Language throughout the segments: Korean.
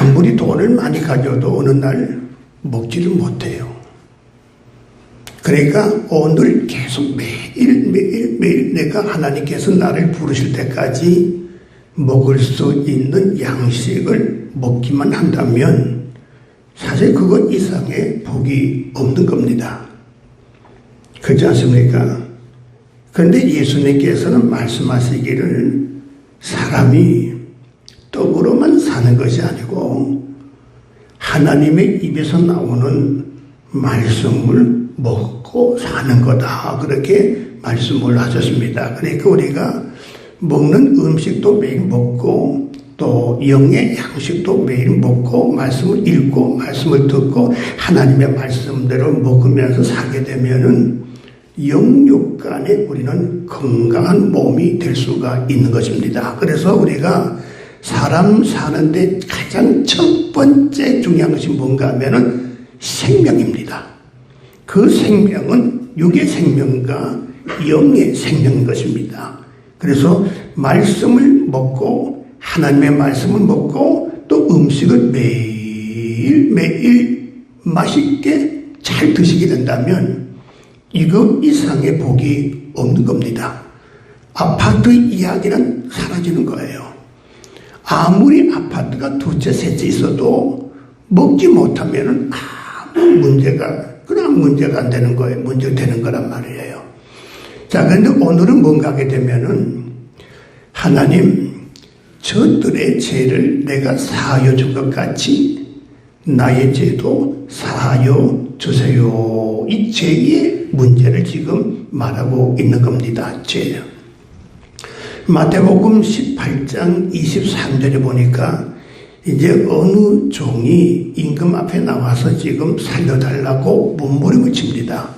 아무리 돈을 많이 가져도 어느 날 먹지를 못해요. 그러니까 오늘 계속 매일 내가 하나님께서 나를 부르실 때까지 먹을 수 있는 양식을 먹기만 한다면 사실 그것 이상의 복이 없는 겁니다. 그렇지 않습니까? 그런데 예수님께서는 말씀하시기를 사람이 떡으로만 사는 것이 아니고 하나님의 입에서 나오는 말씀을 먹고 사는 거다. 그렇게 말씀을 하셨습니다. 그러니까 우리가 먹는 음식도 매일 먹고 또 영의 양식도 매일 먹고 말씀을 읽고 말씀을 듣고 하나님의 말씀대로 먹으면서 살게 되면은 영육간에 우리는 건강한 몸이 될 수가 있는 것입니다. 그래서 우리가 사람 사는데 가장 첫 번째 중요한 것이 뭔가 하면은 생명입니다. 그 생명은 육의 생명과 영의 생명인 것입니다. 그래서 말씀을 먹고 하나님의 말씀을 먹고 또 음식을 매일 맛있게 잘 드시게 된다면 이거 이상의 복이 없는 겁니다. 아파트 이야기는 사라지는 거예요. 아무리 아파트가 두채 셋째 있어도 먹지 못하면 아무 문제가 안 되는 거예요. 문제가 되는 거란 말이에요. 자, 그런데 오늘은 뭔가 하게 되면은 하나님 저들의 죄를 내가 사하여 준 것 같이 나의 죄도 사하여 주세요. 이 죄의 문제를 지금 말하고 있는 겁니다. 죄. 마태복음 18장 23절에 보니까 이제 어느 종이 임금 앞에 나와서 지금 살려달라고 몸부림을 칩니다.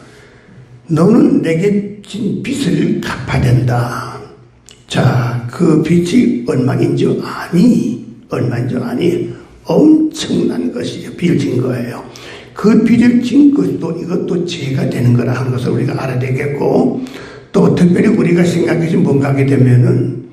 너는 내게 진 빚을 갚아야 된다. 자, 그 빚이 얼마인지 아니? 엄청난 것이에요. 빚을 진 거예요. 그 빚을 진 것도 이것도 죄가 되는 거라 하는 것을 우리가 알아야 되겠고, 또 특별히 우리가 생각해서 뭔가 하게 되면은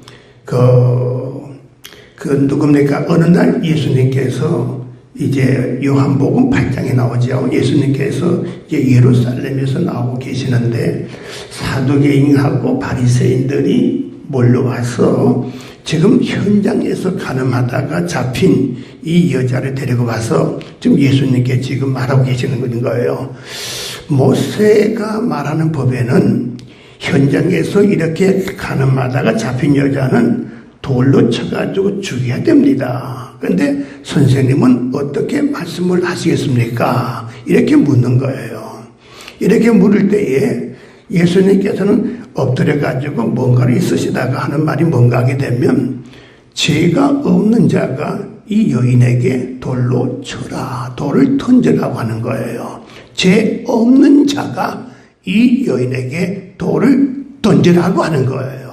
누굽니까? 어느 날 예수님께서 이제 요한복음 8장에 나오죠. 예수님께서 이제 예루살렘에서 나오고 계시는데 사두개인하고 바리새인들이 몰려와서 지금 현장에서 가늠하다가 잡힌 이 여자를 데리고 와서 지금 예수님께 지금 말하고 계시는 거예요. 모세가 말하는 법에는 현장에서 이렇게 가늠하다가 잡힌 여자는 돌로 쳐가지고 죽여야 됩니다. 그런데 선생님은 어떻게 말씀을 하시겠습니까? 이렇게 묻는 거예요. 이렇게 물을 때에 예수님께서는 엎드려가지고 뭔가를 있으시다가 하는 말이 뭔가 하게 되면 죄가 없는 자가 이 여인에게 돌로 쳐라. 돌을 던지라고 하는 거예요. 죄 없는 자가 이 여인에게 돌을 던지라고 하는 거예요.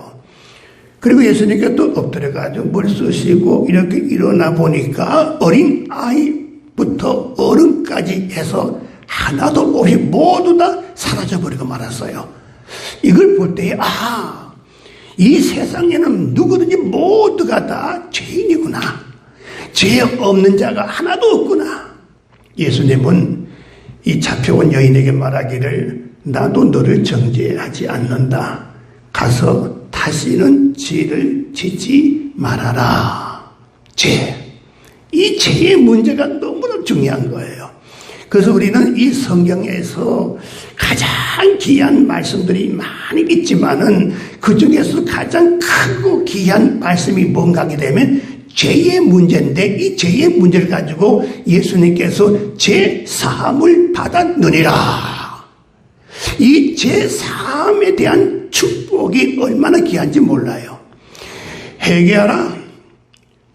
그리고 예수님께서 또 엎드려가지고 물 쓰시고 이렇게 일어나 보니까 어린 아이부터 어른까지 해서 하나도 없이 모두 다 사라져버리고 말았어요. 이걸 볼 때에 이 세상에는 누구든지 모두가 다 죄인이구나. 죄 없는 자가 하나도 없구나. 예수님은 이 잡혀온 여인에게 말하기를 나도 너를 정죄하지 않는다. 가서 다시는 죄를 짓지 말아라. 죄. 이 죄의 문제가 너무나 중요한 거예요. 그래서 우리는 이 성경에서 가장 귀한 말씀들이 많이 있지만은 그 중에서 가장 크고 귀한 말씀이 뭔가 하게 되면 죄의 문제인데 이 죄의 문제를 가지고 예수님께서 죄 사함을 받았느니라. 이 죄 사함에 대한 축복이 얼마나 귀한지 몰라요. 회개하라.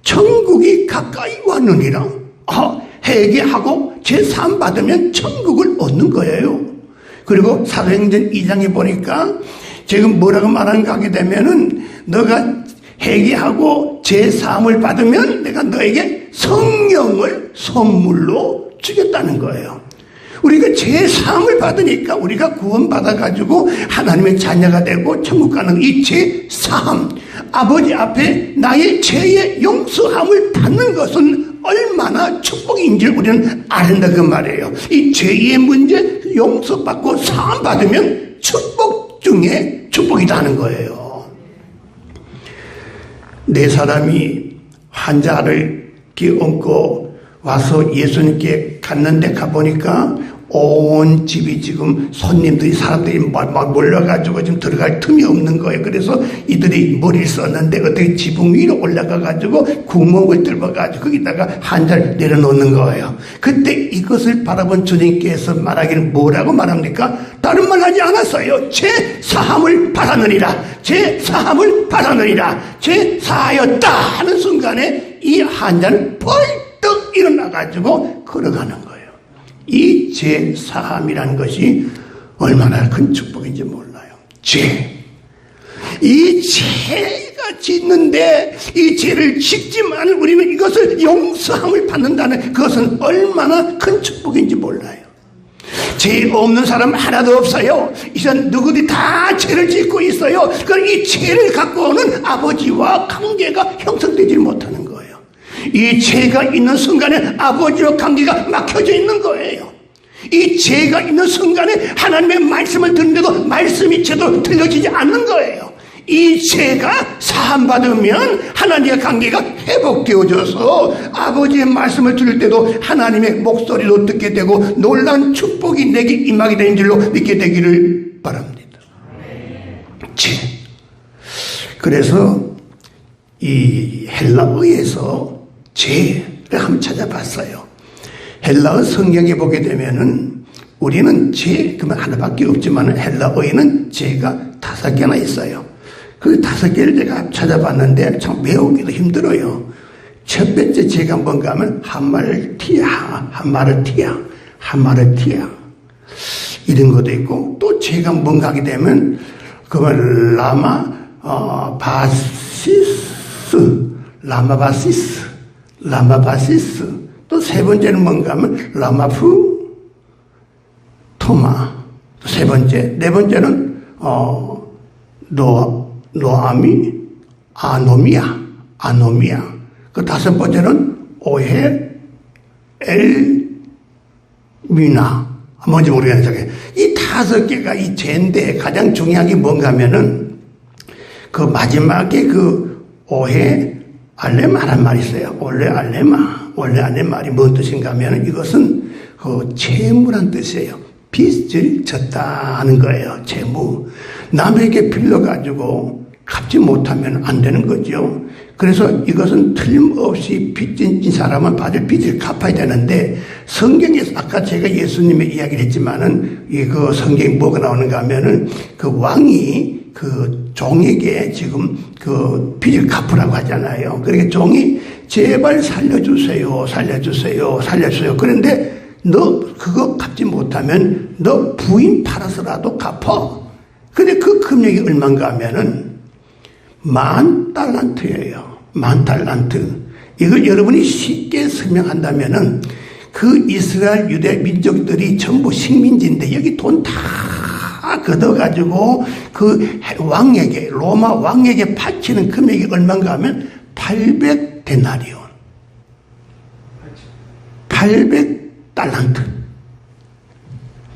천국이 가까이 왔느니라. 회개하고 죄 사함 받으면 천국을 얻는 거예요. 그리고 사도행전 2장에 보니까 지금 뭐라고 말하는가 하게 되면은 너가 회개하고 죄 사함을 받으면 내가 너에게 성령을 선물로 주겠다는 거예요. 우리가 죄 사함을 받으니까 우리가 구원받아가지고 하나님의 자녀가 되고 천국 가는 이 죄 사함, 아버지 앞에 나의 죄의 용서함을 받는 것은 얼마나 축복인 줄 우리는 아는다 그 말이에요. 이 죄의 문제 용서받고 사함받으면 축복 중에 축복이라는 거예요. 네 사람이 환자를 얹고 와서 예수님께 갔는데 가보니까 온 집이 지금 손님들이 사람들이 막 몰려가지고 지금 들어갈 틈이 없는 거예요. 그래서 이들이 머리를 썼는데 어떻게 지붕 위로 올라가가지고 구멍을 뚫어가지고 거기다가 환자를 내려놓는 거예요. 그때 이것을 바라본 주님께서 말하기를 뭐라고 말합니까? 다른 말 하지 않았어요. 제 사함을 받았느니라. 제 사함을 받았느니라. 제 사하였다 하는 순간에 이 환자는 벌떡 일어나가지고 걸어가는 거예요. 이 죄 사함이라는 것이 얼마나 큰 축복인지 몰라요. 이 죄가 짓는데 이 죄를 짓지만 우리는 이것을 용서함을 받는다는 그것은 얼마나 큰 축복인지 몰라요. 죄 없는 사람 하나도 없어요. 이젠 누구들이 다 죄를 짓고 있어요. 그럼 이 죄를 갖고 오는 아버지와 관계가 형성되지 못하는 거예요. 이 죄가 있는 순간에 아버지와 관계가 막혀져 있는 거예요. 이 죄가 있는 순간에 하나님의 말씀을 듣는데도 말씀이 제대로 들려지지 않는 거예요. 이 죄가 사함받으면 하나님의 관계가 회복되어져서 아버지의 말씀을 들을 때도 하나님의 목소리도 듣게 되고 놀라운 축복이 내게 임하게 되는 줄로 믿게 되기를 바랍니다. 죄. 그래서 이 헬라어에서 죄를 한번 찾아봤어요. 헬라어 성경에 보게 되면은 우리는 죄 그러면 하나밖에 없지만 헬라어에는 죄가 5개나 있어요. 그 5개를 제가 찾아봤는데 참 외우기도 힘들어요. 첫 번째 죄가 뭔가 하면 하마르티아 이런 것도 있고 또 죄가 뭔가 하게 되면 그걸 라마바시스 또 세 번째는 뭔가 하면 라마프 토마 또 세 번째 네 번째는 노아미 아노미아 그 다섯 번째는 오헤 엘미나 뭔지 모르겠는데 이 5개가 이 죄인데 가장 중요한 게 뭔가 하면은 그 마지막에 그 오헤 알레마란 말이 있어요. 원래 알레마이 뭔 뜻인가 하면 이것은 그 채무란 뜻이에요. 빚을 졌다 하는 거예요. 채무. 남에게 빌려가지고 갚지 못하면 안 되는 거죠. 그래서 이것은 틀림없이 빚진 사람은 받을 빚을 갚아야 되는데 성경에서 아까 제가 예수님의 이야기를 했지만은 그 성경에 뭐가 나오는가 하면은 그 왕이 그 종에게 지금 그 빚을 갚으라고 하잖아요. 그러니까 종이 제발 살려주세요. 그런데 너 그거 갚지 못하면 너 부인 팔아서라도 갚아. 근데 그 금액이 얼마인가 하면은 10,000달란트예요. 10,000달란트. 이걸 여러분이 쉽게 설명한다면은 그 이스라엘 유대 민족들이 전부 식민지인데 여기 돈 다 걷어가지고 그 왕에게 로마 왕에게 바치는 금액이 얼마인가 하면 800데나리온 800달란트.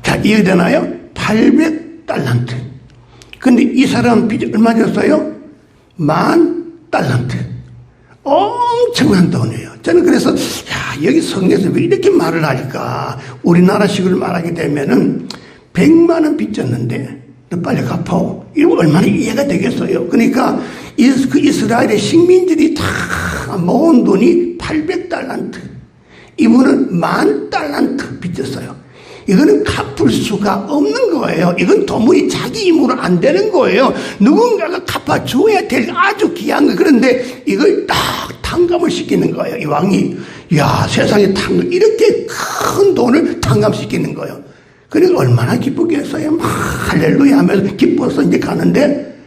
자, 이해되나요? 800달란트. 근데 이 사람 빚이 얼마 줬어요? 10,000달란트. 엄청난 돈이에요. 저는 그래서 여기 성경에서 왜 이렇게 말을 할까? 우리나라식으로 말하게 되면은 100만 원 빚졌는데 너 빨리 갚아. 이거 얼마나 이해가 되겠어요. 그러니까 그 이스라엘의 식민들이 다 모은 돈이 800달란트. 이분은 10,000달란트 빚졌어요. 이거는 갚을 수가 없는 거예요. 이건 도무지 자기 힘으로 안 되는 거예요. 누군가가 갚아줘야 될 아주 귀한 거. 그런데 이걸 딱 탕감을 시키는 거예요. 이 왕이. 야, 세상에 이렇게 큰 돈을 탕감시키는 거예요. 그러니까 얼마나 기쁘겠어요. 막 할렐루야 하면서 기뻐서 이제 가는데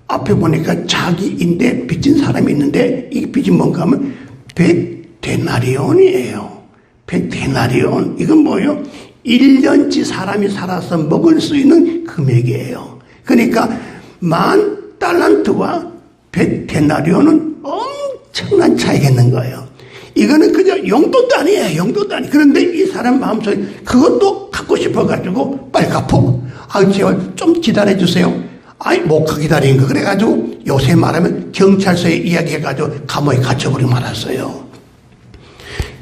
앞에 보니까 자기인데 빚진 사람이 있는데 이 빚이 뭔가 하면 100데나리온이에요. 100데나리온. 이건 뭐예요? 1년치 사람이 살아서 먹을 수 있는 금액이에요. 그러니까 10,000달란트와 100데나리온은 엄청난 차이가 있는 거예요. 이거는 그저 용돈도 아니에요. 용돈도 아니에요. 그런데 이 사람 마음속에 그것도 갖고 싶어가지고 빨리 갚어. 제발 좀 기다려주세요. 못 기다리는 거. 그래가지고 요새 말하면 경찰서에 이야기해가지고 감옥에 갇혀버리고 말았어요.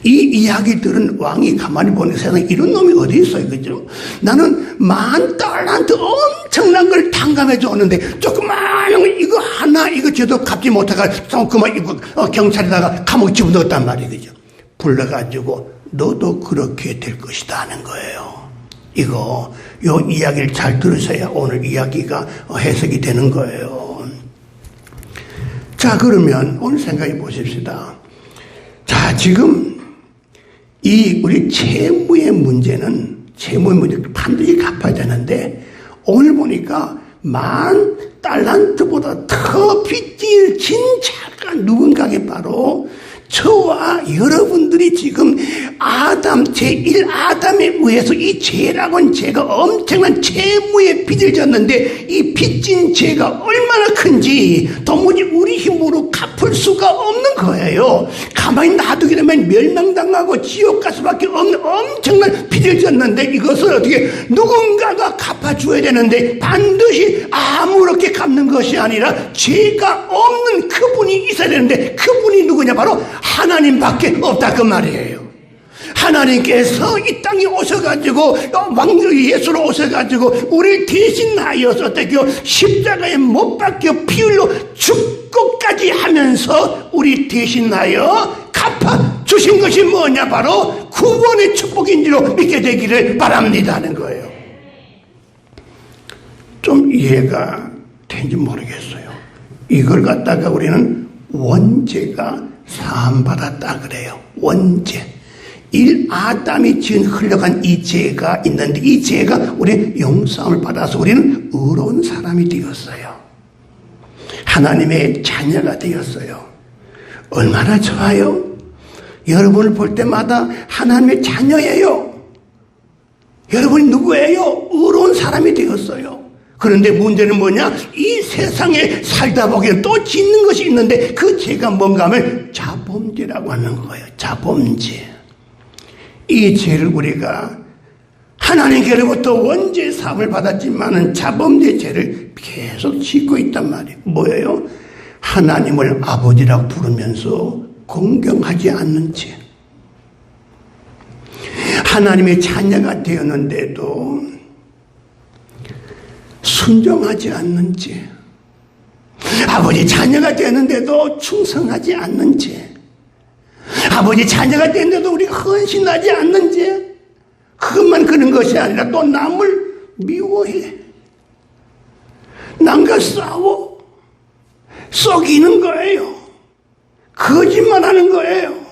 이 이야기들은 왕이 가만히 보는 세상에 이런 놈이 어디 있어요. 그죠? 나는 10,000달란트 엄청난 걸 탕감해 줬는데 조그마한 이거 하나 이거 저도 갚지 못해가지고 그만 이거 경찰에다가 감옥에 집어넣었단 말이에요. 그죠? 불러가지고 너도 그렇게 될 것이다 하는 거예요. 요 이야기를 잘 들으셔야 오늘 이야기가 해석이 되는 거예요. 자, 그러면 오늘 생각해 보십시다. 자, 지금 우리 채무의 문제는 반드시 갚아야 되는데, 오늘 보니까 10,000달란트보다 더 빚질 진짜가 누군가게 바로 저와 여러분들이 지금 제1아담에 의해서 이 죄라고는 죄가 엄청난 채무의 빚을 졌는데 이 빚진 죄가 얼마나 큰지 도무지 우리 힘으로 갚을 수가 없는 거예요. 가만히 놔두게 되면 멸망당하고 지옥 갈 수밖에 없는 엄청난 빚을 졌는데 이것을 어떻게 누군가가 갚아줘야 되는데 반드시 아무렇게 갚는 것이 아니라 죄가 없는 그분이 있어야 되는데 그분이 누구냐? 바로 하나님밖에 없다 그 말이에요. 하나님께서 이 땅에 오셔가지고 왕적 예수로 오셔가지고 우리 대신하여서 어떻게 십자가에 못 박혀 피 흘려 죽고까지 하면서 우리 대신하여 갚아 주신 것이 뭐냐? 바로 구원의 축복인 줄로 믿게 되기를 바랍니다 하는 거예요. 좀 이해가 되는지 모르겠어요. 이걸 갖다가 우리는 원죄가 사함받았다 그래요. 원죄. 1아담이 지은 흘러간 이 죄가 있는데 이 죄가 우리 용서함을 받아서 우리는 의로운 사람이 되었어요. 하나님의 자녀가 되었어요. 얼마나 좋아요. 여러분을 볼 때마다 하나님의 자녀예요. 여러분이 누구예요? 의로운 사람이 되었어요. 그런데 문제는 뭐냐? 이 세상에 살다 보기엔 또 짓는 것이 있는데 그 죄가 뭔가 하면 자범죄라고 하는 거예요. 자범죄. 이 죄를 우리가 하나님께로부터 원죄 사함을 받았지만은 자범죄 죄를 계속 짓고 있단 말이에요. 뭐예요? 하나님을 아버지라고 부르면서 공경하지 않는 죄. 하나님의 자녀가 되었는데도 순종하지 않는 죄. 아버지 자녀가 되었는데도 충성하지 않는 죄. 아버지 자녀가 되었는데도 우리가 헌신하지 않는 죄. 그것만 그런 것이 아니라 또 남을 미워해. 남과 싸워. 속이는 거예요. 거짓말하는 거예요.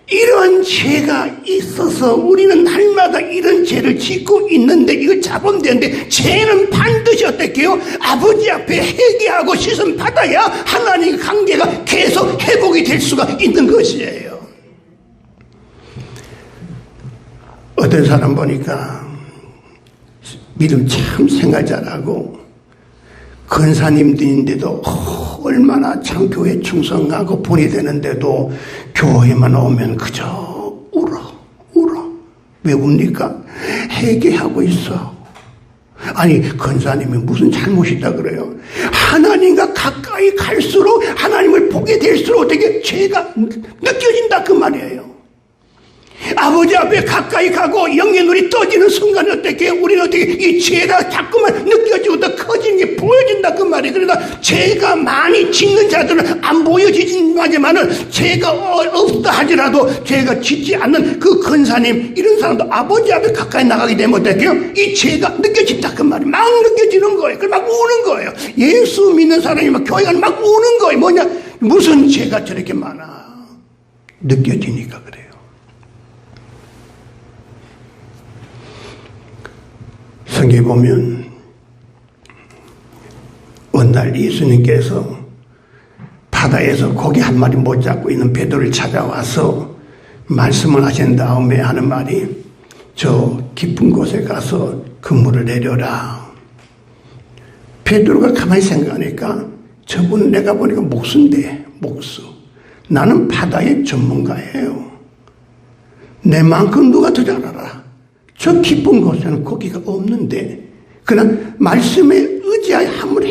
이런 죄가 있어서 우리는 날마다 이런 죄를 짓고 있는데 이거 자범죄인데 죄는 반드시 어떻게 해요? 아버지 앞에 회개하고 씻음 받아야 하나님의 관계가 계속 회복이 될 수가 있는 것이에요. 어떤 사람 보니까 믿음 참 생각 잘하고 권사님들인데도 얼마나 참 교회 충성하고 본이 되는데도 교회만 오면 그저 울어. 왜 웁니까? 회개하고 있어. 아니 권사님이 무슨 잘못이 있다 그래요? 하나님과 가까이 갈수록 하나님을 보게 될수록 어떻게 죄가 느껴진다 그 말이에요. 아버지 앞에 가까이 가고 영의 눈이 떠지는 순간 어떻게 우리는 어떻게 이 죄가 자꾸만 느껴지고 더 커지는 게 보여진다 그 말이에요. 그러나 죄가 많이 짓는 자들은 안 보여지지만은 죄가 없다 하더라도 죄가 짓지 않는 그 권사님 이런 사람도 아버지 앞에 가까이 나가게 되면 어떻게 해요? 이 죄가 느껴진다 그 말이에요. 막 느껴지는 거예요. 그래서 막 우는 거예요. 예수 믿는 사람이 막 교회 가면 막 우는 거예요. 뭐냐? 무슨 죄가 저렇게 많아. 느껴지니까 그래요. 성경에 보면 어느 날 예수님께서 바다에서 고기 한 마리 못 잡고 있는 베드로를 찾아와서 말씀을 하신 다음에 하는 말이 저 깊은 곳에 가서 그물을 내려라. 베드로가 가만히 생각하니까 저분은 내가 보니까 목수인데 목수. 나는 바다의 전문가예요. 내만큼 누가 더 잘 알아. 저 깊은 곳에는 고기가 없는데 그러나 말씀에 의지하여 한번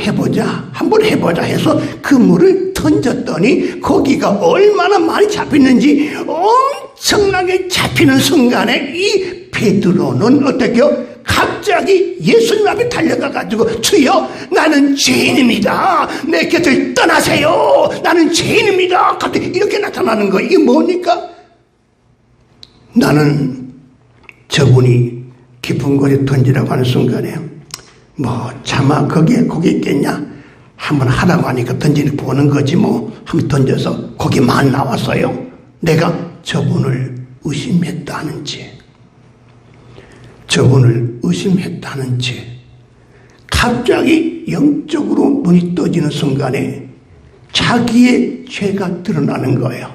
해보자 해서 그 물을 던졌더니 고기가 얼마나 많이 잡혔는지 엄청나게 잡히는 순간에 이 베드로는 어떻게요? 갑자기 예수님 앞에 달려가가지고 주여 나는 죄인입니다. 내 곁을 떠나세요. 나는 죄인입니다. 갑자기 이렇게 나타나는 거예요. 이게 뭡니까? 나는 저분이 깊은 곳에 던지라고 하는 순간에 차마 거기에 고기 있겠냐? 한번 하라고 하니까 던지는 보는 거지 한번 던져서 고기 많이 나왔어요. 내가 저분을 의심했다는지 갑자기 영적으로 눈이 떠지는 순간에 자기의 죄가 드러나는 거예요.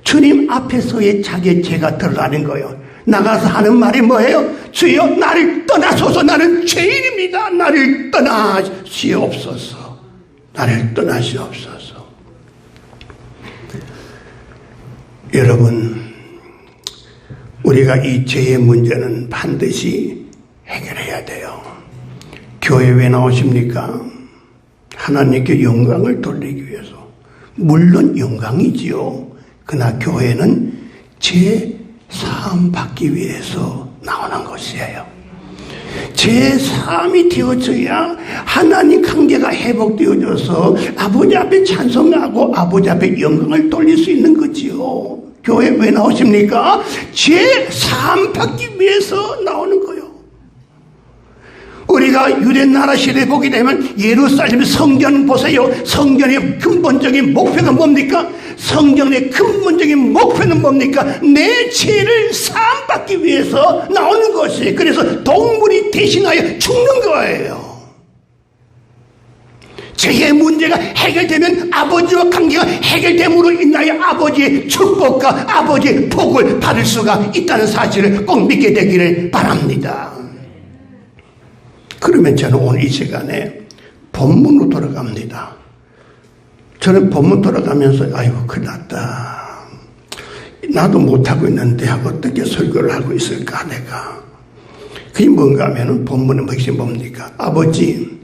주님 앞에서의 자기의 죄가 드러나는 거예요. 나가서 하는 말이 뭐예요? 주여 나를 떠나소서. 나는 죄인입니다. 나를 떠나시옵소서. 나를 떠나시옵소서. 여러분, 우리가 이 죄의 문제는 반드시 해결해야 돼요. 교회 왜 나오십니까? 하나님께 영광을 돌리기 위해서. 물론 영광이지요. 그러나 교회는 죄 사함 받기 위해서 나오는 것이에요. 죄 사함이 되어져야 하나님 관계가 회복되어져서 아버지 앞에 찬송하고 아버지 앞에 영광을 돌릴 수 있는 거지요. 교회 왜 나오십니까? 죄 사함 받기 위해서 나오는 거예요. 우리가 유대나라 시대에 보게 되면 예루살렘 성전 보세요. 성전의 근본적인 목표가 뭡니까? 성전의 근본적인 목표는 뭡니까? 내 죄를 사함받기 위해서 나오는 것이에요. 그래서 동물이 대신하여 죽는 거예요. 죄의 문제가 해결되면 아버지와 관계가 해결됨으로 인하여 아버지의 축복과 아버지의 복을 받을 수가 있다는 사실을 꼭 믿게 되기를 바랍니다. 그러면 저는 오늘 이 시간에 본문으로 돌아갑니다. 저는 본문 돌아가면서 아이고 큰일 났다. 나도 못하고 있는데 어떻게 설교를 하고 있을까 내가. 그게 뭔가 하면 본문의 핵심이 뭡니까? 아버지,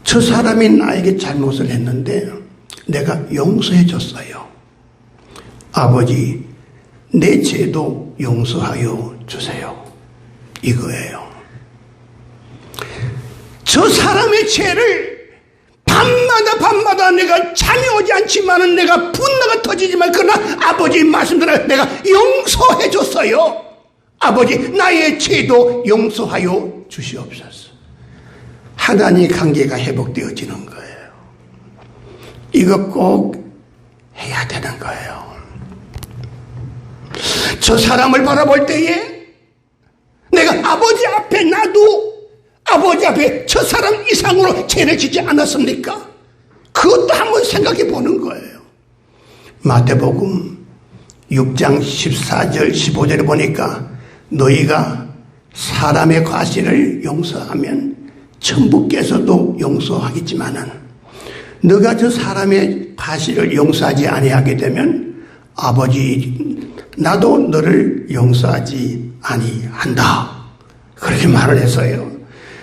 저 사람이 나에게 잘못을 했는데 내가 용서해 줬어요. 아버지, 내 죄도 용서하여 주세요. 이거예요. 저 사람의 죄를 밤마다 내가 잠이 오지 않지만은 내가 분노가 터지지만 그러나 아버지 말씀대로 내가 용서해 줬어요. 아버지, 나의 죄도 용서하여 주시옵소서. 하나님의 관계가 회복되어지는 거예요. 이거 꼭 해야 되는 거예요. 저 사람을 바라볼 때에 내가 아버지 앞에 나도 아버지 앞에 저 사람 이상으로 죄를 짓지 않았습니까? 그것도 한번 생각해 보는 거예요. 마태복음 6장 14절 15절에 보니까 너희가 사람의 과실을 용서하면 천부께서도 용서하겠지만은 너가 저 사람의 과실을 용서하지 아니하게 되면 아버지 나도 너를 용서하지 아니한다. 그렇게 말을 해서요.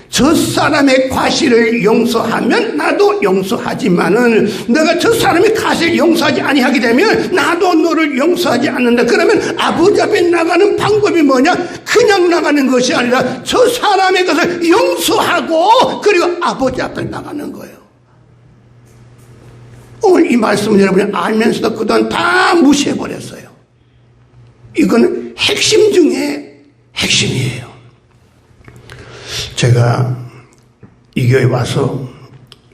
저 사람의 과실을 용서하면 나도 용서하지만은 너가 저 사람의 과실을 용서하지 아니하게 되면 나도 너를 용서하지 않는다. 그러면 아버지 앞에 나가는 방법이 뭐냐? 그냥 나가는 것이 아니라 저 사람의 것을 용서하고 그리고 아버지 앞에 나가는 거예요. 오늘 이 말씀을 여러분이 알면서도 그동안 다 무시해버렸어요. 이거는 핵심 중에 핵심이에요. 제가 이 교회 와서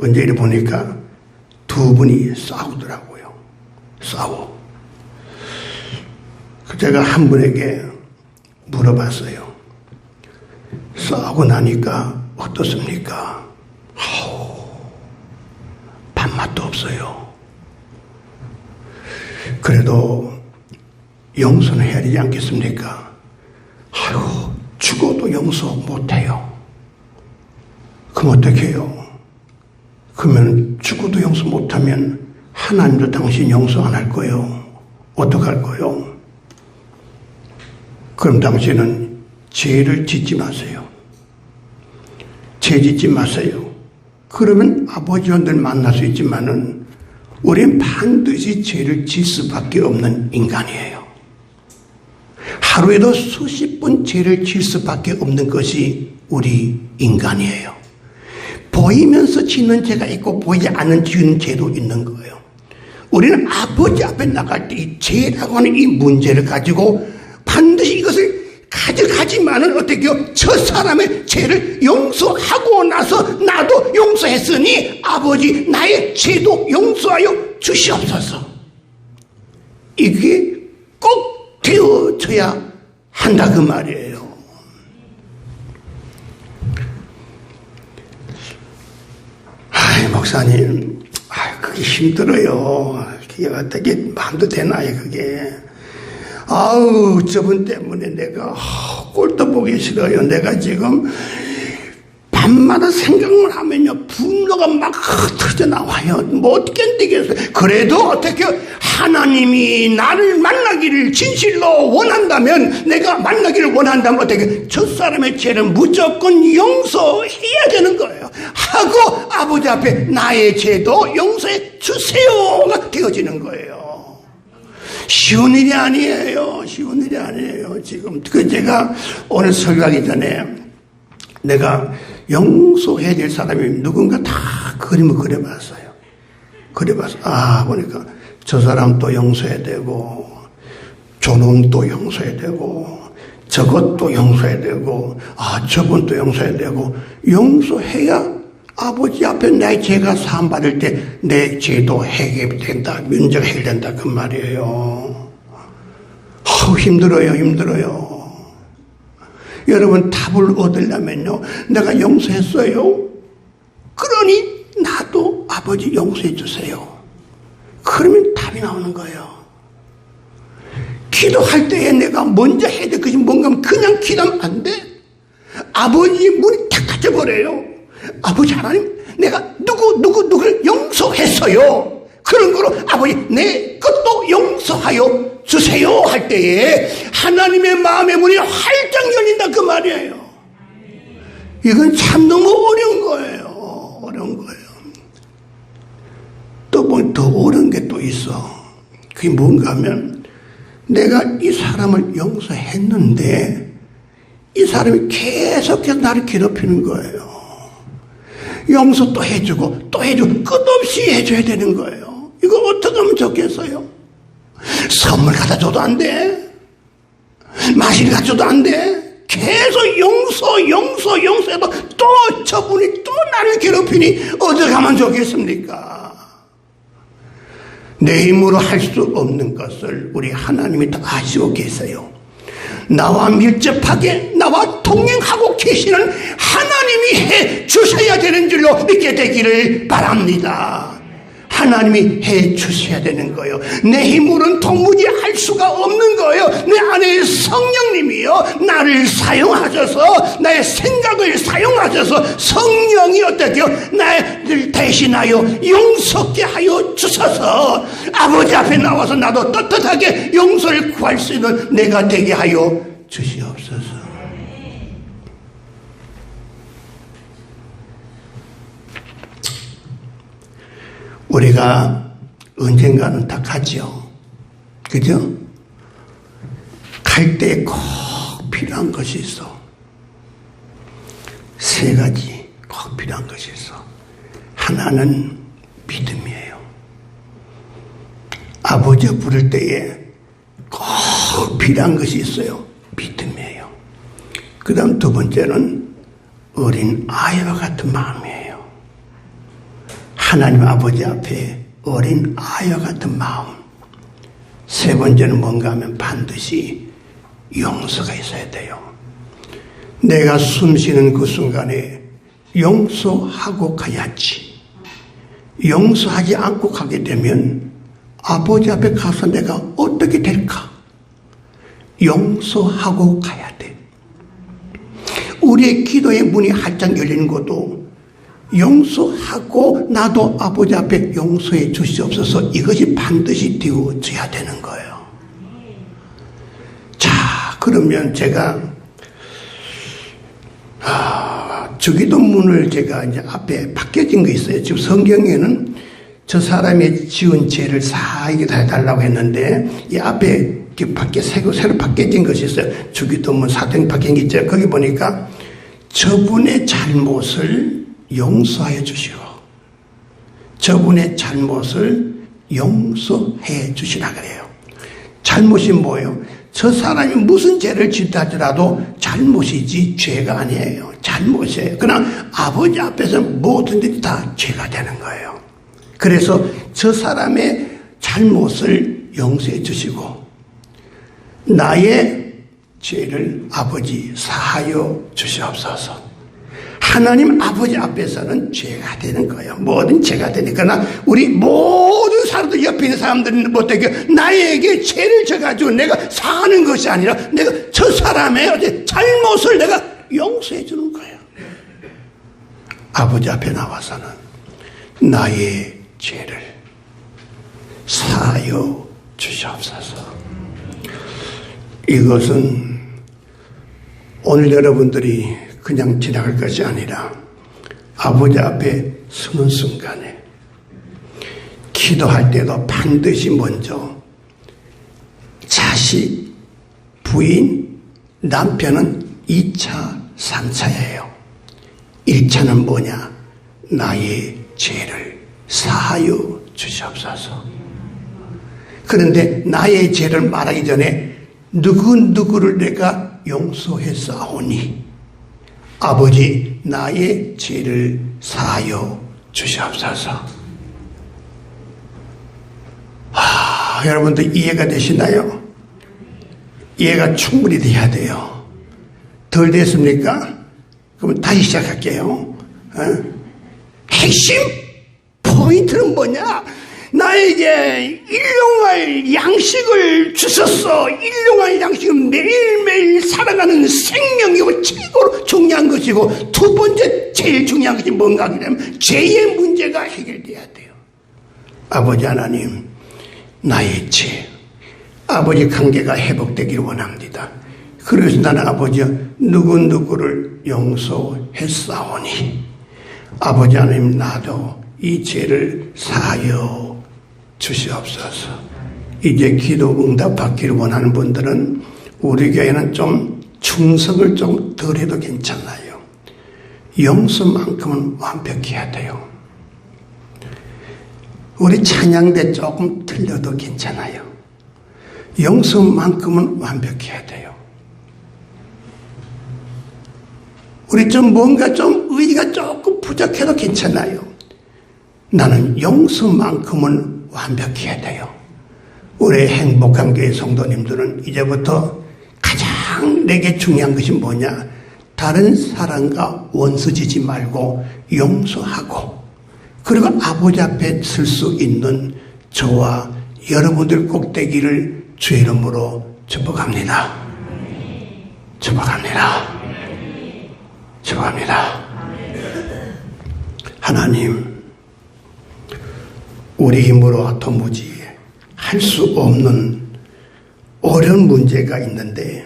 언제 이래 보니까 두 분이 싸우더라고요. 싸워. 제가 한 분에게 물어봤어요. 싸우고 나니까 어떻습니까? 밥맛도 없어요. 그래도 용서는 해야 되지 않겠습니까? 아이고, 죽어도 용서 못해요. 그럼 어떻게 해요? 그러면 죽어도 용서 못하면 하나님도 당신 용서 안 할 거요. 어떡할 거요? 그럼 당신은 죄를 짓지 마세요. 죄 짓지 마세요. 그러면 아버지와 늘 만날 수 있지만은 우리는 반드시 죄를 질 수밖에 없는 인간이에요. 하루에도 수십 번 죄를 질 수밖에 없는 것이 우리 인간이에요. 보이면서 짓는 죄가 있고 보이지 않는 지은 죄도 있는 거예요. 우리는 아버지 앞에 나갈 때 이 죄라고 하는 이 문제를 가지고 반드시 이것을 가져가지만은 어떻게 해요? 저 사람의 죄를 용서하고 나서 나도 용서했으니 아버지 나의 죄도 용서하여 주시옵소서. 이게 꼭 되어져야 한다 그 말이에요. 목사님, 그게 힘들어요. 그게 어떻게 마음도 되나요, 그게. 저분 때문에 내가 꼴도 보기 싫어요. 내가 지금 밤마다 생각을 하면요, 분노가 막 터져나와요. 뭐 어떻게 되겠어요. 그래도 어떻게 하나님이 나를 만나기를 진실로 원한다면, 내가 만나기를 원한다면 어떻게 저 사람의 죄를 무조건 용서해야 되는 거예요. 하고 아버지 앞에 나의 죄도 용서해 주세요가 되어지는 거예요. 쉬운 일이 아니에요. 쉬운 일이 아니에요. 지금 제가 오늘 설교하기 전에 내가 용서해야 될 사람이 누군가 다 그림을 그려봤어요. 보니까 저 사람도 용서해야 되고, 저놈도 용서해야 되고, 저것도 용서해야 되고, 저분도 용서해야 되고, 용서해야 아버지 앞에 내 죄가 사함받을 때 내 죄도 해결된다, 문제가 해결된다 그 말이에요. 힘들어요. 여러분, 답을 얻으려면요, 내가 용서했어요. 그러니 나도 아버지 용서해 주세요. 그러면 답이 나오는 거예요. 기도할 때에 내가 먼저 해야 될 것이 뭔가 하면 그냥 기도하면 안 돼. 아버지의 문이 탁 닫혀버려요. 아버지 하나님, 내가 누구를 용서했어요. 그런 거로 아버지 내 것도 용서하여 주세요 할 때에 하나님의 마음의 문이 활짝 열린다 그 말이에요. 이건 참 너무 어려운 거예요. 또 뭐 더 어려운 게 또 있어. 그게 뭔가 하면 내가 이 사람을 용서했는데 이 사람이 계속해서 나를 괴롭히는 거예요. 용서 또 해주고 끝없이 해줘야 되는 거예요. 이거 어떻게 하면 좋겠어요? 선물 갖다 줘도 안 돼. 마실 갖다 줘도 안 돼. 계속 용서해도 또 저분이 또 나를 괴롭히니 어떻게 하면 좋겠습니까? 내 힘으로 할 수 없는 것을 우리 하나님이 다 아시고 계세요. 나와 밀접하게 나와 동행하고 계시는 하나님이 해 주셔야 되는 줄로 믿게 되기를 바랍니다. 하나님이 해 주셔야 되는 거예요. 내 힘으로는 도무지 할 수가 없는 거예요. 내 안에 성령님이요, 나를 사용하셔서, 나의 생각을 사용하셔서 성령이 어떻게요? 나를 대신하여 용서케 하여 주셔서 아버지 앞에 나와서 나도 떳떳하게 용서를 구할 수 있는 내가 되게 하여 주시옵소서. 우리가 언젠가는 다 가죠. 그죠? 갈 때 꼭 필요한 것이 있어. 세 가지 꼭 필요한 것이 있어. 하나는 믿음이에요. 아버지 부를 때에 꼭 필요한 것이 있어요. 믿음이에요. 그 다음 두 번째는 어린 아이와 같은 마음이에요. 하나님 아버지 앞에 어린 아이와 같은 마음. 세 번째는 뭔가 하면 반드시 용서가 있어야 돼요. 내가 숨 쉬는 그 순간에 용서하고 가야지. 용서하지 않고 가게 되면 아버지 앞에 가서 내가 어떻게 될까? 용서하고 가야 돼. 우리의 기도의 문이 활짝 열리는 것도 용서하고 나도 아버지 앞에 용서해 주시옵소서. 이것이 반드시 되어져야 되는 거예요. 자, 그러면 제가 주기도문을 제가 이제 앞에 바뀌어진 거 있어요. 지금 성경에는 저 사람의 지은 죄를 사하게 해달라고 했는데 이 앞에 새로 바뀌어진 것이 있어요. 주기도문 사정 바뀐 게 있죠. 거기 보니까 저분의 잘못을 용서해 주시오. 저분의 잘못을 용서해 주시라 그래요. 잘못이 뭐예요? 저 사람이 무슨 죄를 짓다 하더라도 잘못이지 죄가 아니에요. 잘못이에요. 그러나 아버지 앞에서 뭐든지 다 죄가 되는 거예요. 그래서 저 사람의 잘못을 용서해 주시고 나의 죄를 아버지 사하여 주시옵소서. 하나님 아버지 앞에서는 죄가 되는 거예요. 뭐든 죄가 되니까. 그러나 우리 모든 사람들, 옆에 있는 사람들은 못되게 나에게 죄를 져가지고 내가 사는 것이 아니라 내가 저 사람의 어제 잘못을 내가 용서해 주는 거예요. 아버지 앞에 나와서는 나의 죄를 사하여 주시옵소서. 이것은 오늘 여러분들이 그냥 지나갈 것이 아니라 아버지 앞에 서는 순간에 기도할 때도 반드시 먼저 자식, 부인, 남편은 2차, 3차예요. 1차는 뭐냐? 나의 죄를 사하여 주시옵소서. 그런데 나의 죄를 말하기 전에 누구를 내가 용서했사오니 아버지 나의 죄를 사하여 주시옵소서. 여러분들 이해가 되시나요? 이해가 충분히 돼야 돼요. 덜 됐습니까? 그럼 다시 시작할게요. 핵심 포인트는 뭐냐? 나에게 일용할 양식을 주셨어. 일용할 양식은 매일매일 살아가는 생명이고 최고로 중요한 것이고, 두 번째 제일 중요한 것이 뭔가 하면 죄의 문제가 해결돼야 돼요. 아버지 하나님, 나의 죄, 아버지 관계가 회복되기를 원합니다. 그래서 나는 아버지 누구를 용서했사오니 아버지 하나님, 나도 이 죄를 사하여 주시옵소서. 이제 기도 응답 받기를 원하는 분들은 우리 교회는 좀 충성을 좀 덜 해도 괜찮아요. 용서만큼은 완벽해야 돼요. 우리 찬양대 조금 틀려도 괜찮아요. 용서만큼은 완벽해야 돼요. 우리 좀 뭔가 좀 의의가 조금 부족해도 괜찮아요. 나는 용서만큼은 완벽해야 돼요. 우리 행복한 교회 성도님들은 이제부터 가장 내게 중요한 것이 뭐냐? 다른 사람과 원수지지 말고 용서하고, 그리고 아버지 앞에 설 수 있는 저와 여러분들 꼭 되기를 주의 이름으로 축복합니다. 축복합니다. 축복합니다. 하나님, 우리 힘으로 도무지 할 수 없는 어려운 문제가 있는데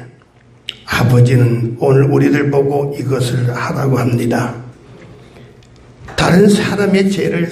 아버지는 오늘 우리들 보고 이것을 하라고 합니다. 다른 사람의 죄를